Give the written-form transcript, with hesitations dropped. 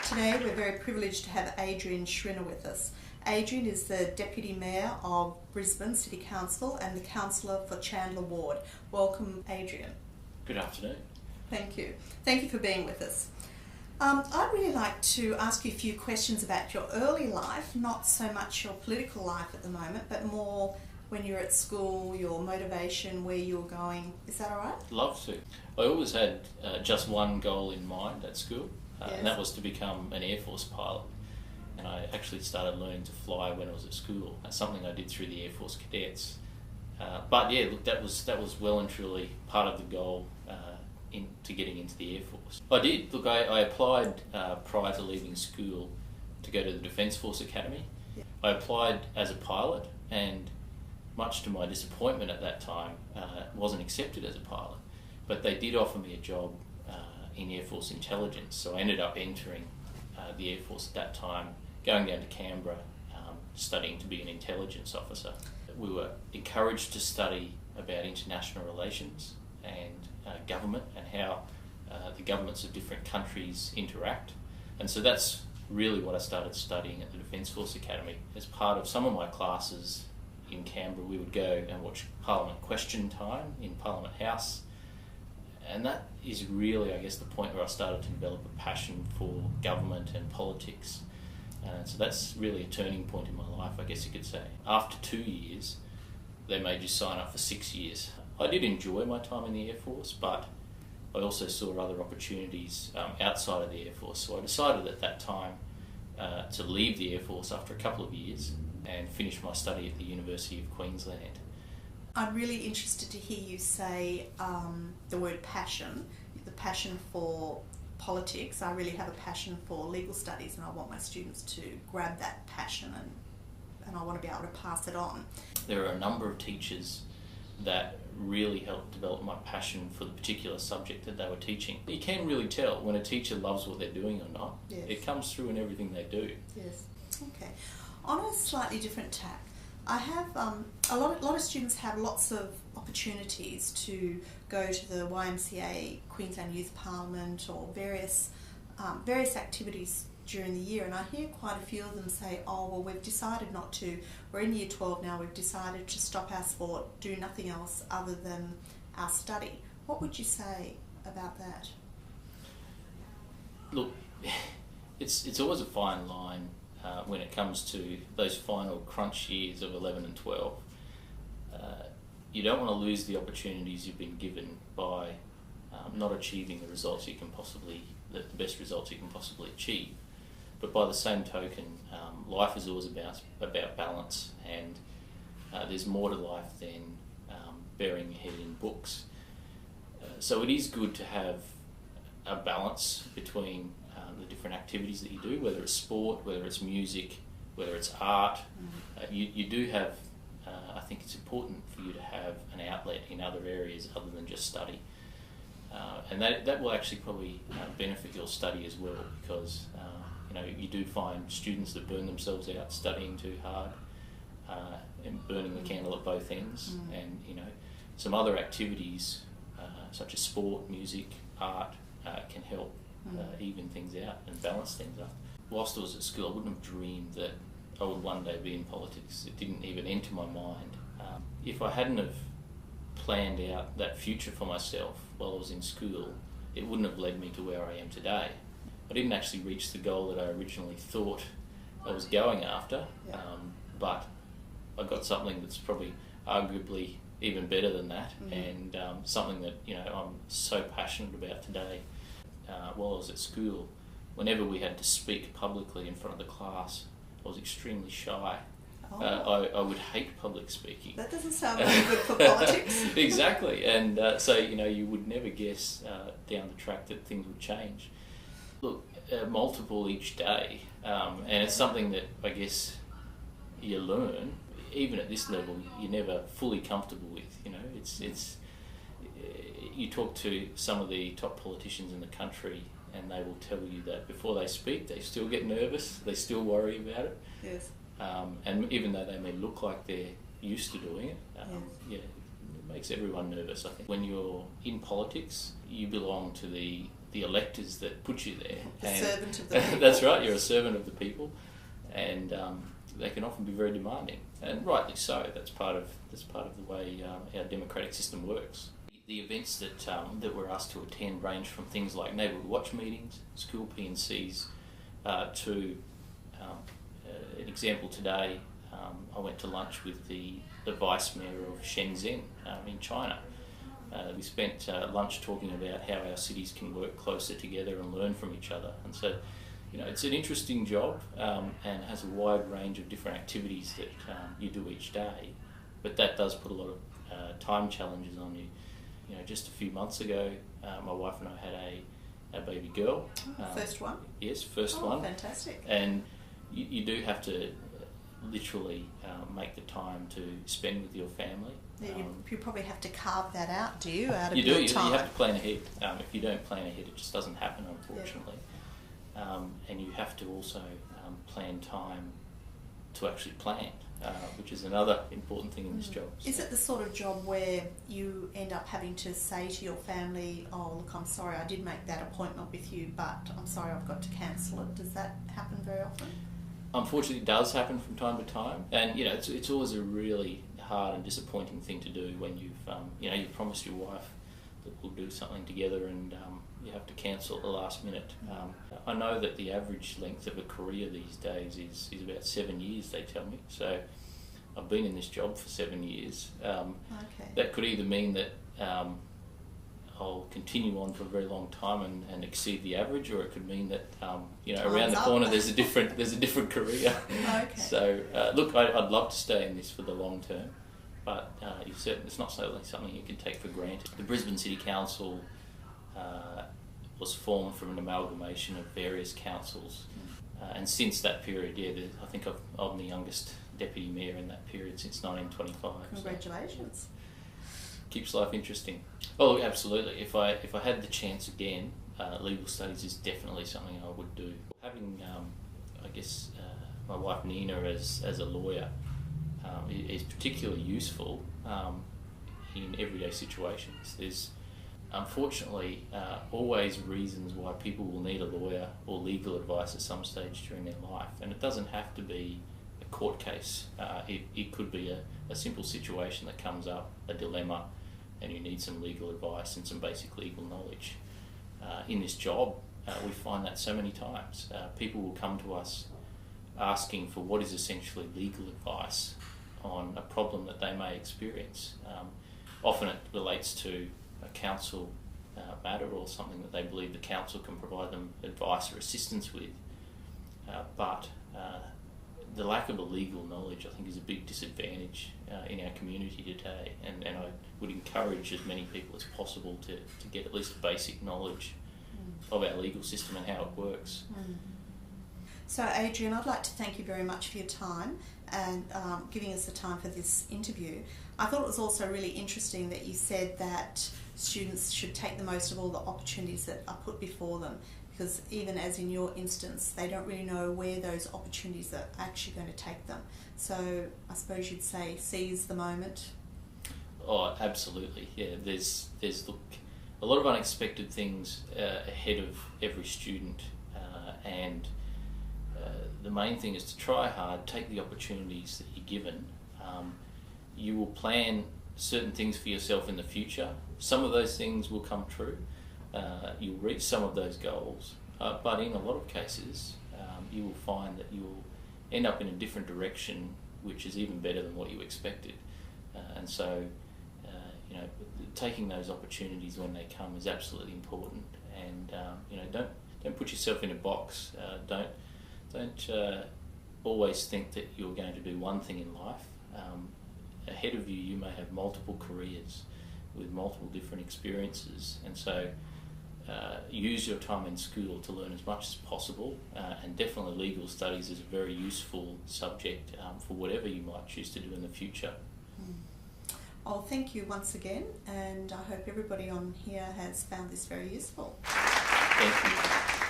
Today we're very privileged to have Adrian Shrinner with us. Adrian is the Deputy Mayor of Brisbane City Council and the Councillor for Chandler Ward. Welcome, Adrian. Good afternoon. Thank you. Thank you for being with us. I'd really like to ask you a few questions about your early life, not so much your political life at the moment, but more when you're at school, your motivation, where you're going. Is that all right? Love to. I always had just one goal in mind at school, Yes. and that was to become an Air Force pilot. And I actually started learning to fly when I was at school. That's something I did through the Air Force cadets. But yeah, look, that was well and truly part of the goal to getting into the Air Force. I did. Look, I applied prior to leaving school to go to the Defence Force Academy. Yeah. I applied as a pilot, and much to my disappointment at that time, wasn't accepted as a pilot. But they did offer me a job in Air Force intelligence, so I ended up entering the Air Force at that time, going down to Canberra, studying to be an intelligence officer. We were encouraged to study about international relations and government and how the governments of different countries interact. And so that's really what I started studying at the Defence Force Academy. As part of some of my classes in Canberra, we would go and watch Parliament Question Time in Parliament House. And that is really, I guess, the point where I started to develop a passion for government and politics. So that's really a turning point in my life, I guess you could say. After 2 years, they made you sign up for 6 years. I did enjoy my time in the Air Force, but I also saw other opportunities outside of the Air Force. So I decided at that time to leave the Air Force after a couple of years and finish my study at the University of Queensland. I'm really interested to hear you say the word passion, the passion for politics. I really have a passion for legal studies, and I want my students to grab that passion and I want to be able to pass it on. There are a number of teachers that really helped develop my passion for the particular subject that they were teaching. You can really tell when a teacher loves what they're doing or not. Yes. It comes through in everything they do. Yes. Okay. On a slightly different tack, I have a lot of students have lots of opportunities to go to the YMCA, Queensland Youth Parliament, or various activities during the year, and I hear quite a few of them say, oh, well, we've decided not to, we're in year 12 now, we've decided to stop our sport, do nothing else other than our study. What would you say about that? Look, it's always a fine line when it comes to those final crunch years of 11 and 12. You don't want to lose the opportunities you've been given by not achieving the results you can the best results you can possibly achieve. But by the same token, life is always about balance, and there's more to life than burying your head in books. So it is good to have a balance between the different activities that you do, whether it's sport, whether it's music, whether it's art. You do have, I think it's important for you to have an outlet in other areas other than just study. And that will actually probably benefit your study as well, because you do find students that burn themselves out studying too hard and burning the candle at both ends. And some other activities such as sport, music, art can help even things out and balance things up. Whilst I was at school, I wouldn't have dreamed that I would one day be in politics. It didn't even enter my mind. If I hadn't have planned out that future for myself while I was in school, it wouldn't have led me to where I am today. I didn't actually reach the goal that I originally thought I was going after, but I got something that's probably arguably even better than that, and something that I'm so passionate about today. While I was at school, whenever we had to speak publicly in front of the class, I was extremely shy. Oh. I would hate public speaking. That doesn't sound very good for politics. Exactly, and so you would never guess down the track that things would change. Look, multiple each day, and it's something that I guess you learn. Even at this level, you're never fully comfortable with. It's you talk to some of the top politicians in the country, and they will tell you that before they speak, they still get nervous. They still worry about it. Yes. And even though they may look like they're used to doing it, it makes everyone nervous. I think when you're in politics, you belong to the electors that put you there. Servant of the people. That's right, you're a servant of the people, and they can often be very demanding, and rightly so. That's part of the way our democratic system works. The events that we're asked to attend range from things like neighbourhood watch meetings, school P&Cs, to an example today. I went to lunch with the Vice Mayor of Shenzhen in China. We spent lunch talking about how our cities can work closer together and learn from each other. And so, it's an interesting job and has a wide range of different activities that you do each day. But that does put a lot of time challenges on you. Just a few months ago, my wife and I had a baby girl. First one? Yes, first one. Oh, fantastic. And you do have to literally make the time to spend with your family. Yeah, you probably have to carve that out, do you? Out of you your do. time. You have to plan ahead. If you don't plan ahead, it just doesn't happen, unfortunately. Yeah. And you have to also plan time to actually plan, which is another important thing in this job. So. Is it the sort of job where you end up having to say to your family, "Oh, look, I'm sorry, I did make that appointment with you, but I'm sorry, I've got to cancel it"? Does that happen very often? Unfortunately, it does happen from time to time, and it's always a really hard and disappointing thing to do when you've promised your wife that we'll do something together, and you have to cancel at the last minute. I know that the average length of a career these days is about 7 years, they tell me. So I've been in this job for 7 years. Okay. That could either mean that I'll continue on for a very long time and exceed the average, or it could mean that around the corner there's a different career. Okay. So look, I'd love to stay in this for the long term, but it's not something you can take for granted. The Brisbane City Council was formed from an amalgamation of various councils, and since that period, I think I'm the youngest deputy mayor in that period since 1925. Congratulations. So keeps life interesting. Oh, look, absolutely. If I had the chance again, legal studies is definitely something I would do. Having, my wife Nina as a lawyer is particularly useful in everyday situations. There's unfortunately always reasons why people will need a lawyer or legal advice at some stage during their life, and it doesn't have to be a court case. It could be a simple situation that comes up, a dilemma, and you need some legal advice and some basic legal knowledge. In this job, we find that so many times. People will come to us asking for what is essentially legal advice on a problem that they may experience. Often it relates to a council matter or something that they believe the council can provide them advice or assistance with. But the lack of a legal knowledge, I think, is a big disadvantage in our community today, and I would encourage as many people as possible to get at least a basic knowledge of our legal system and how it works. So Adrian, I'd like to thank you very much for your time and giving us the time for this interview. I thought it was also really interesting that you said that students should take the most of all the opportunities that are put before them, because even as in your instance, they don't really know where those opportunities are actually going to take them. So I suppose you'd say seize the moment. Oh, absolutely. Yeah, there's a lot of unexpected things ahead of every student, and the main thing is to try hard, take the opportunities that you're given. You will plan certain things for yourself in the future. Some of those things will come true. You'll reach some of those goals, but in a lot of cases, you will find that you'll end up in a different direction, which is even better than what you expected. And so, taking those opportunities when they come is absolutely important. And don't put yourself in a box. Don't always think that you're going to do one thing in life. Ahead of you, you may have multiple careers with multiple different experiences, and so use your time in school to learn as much as possible, and definitely legal studies is a very useful subject for whatever you might choose to do in the future. Oh, thank you once again, and I hope everybody on here has found this very useful. Thank you.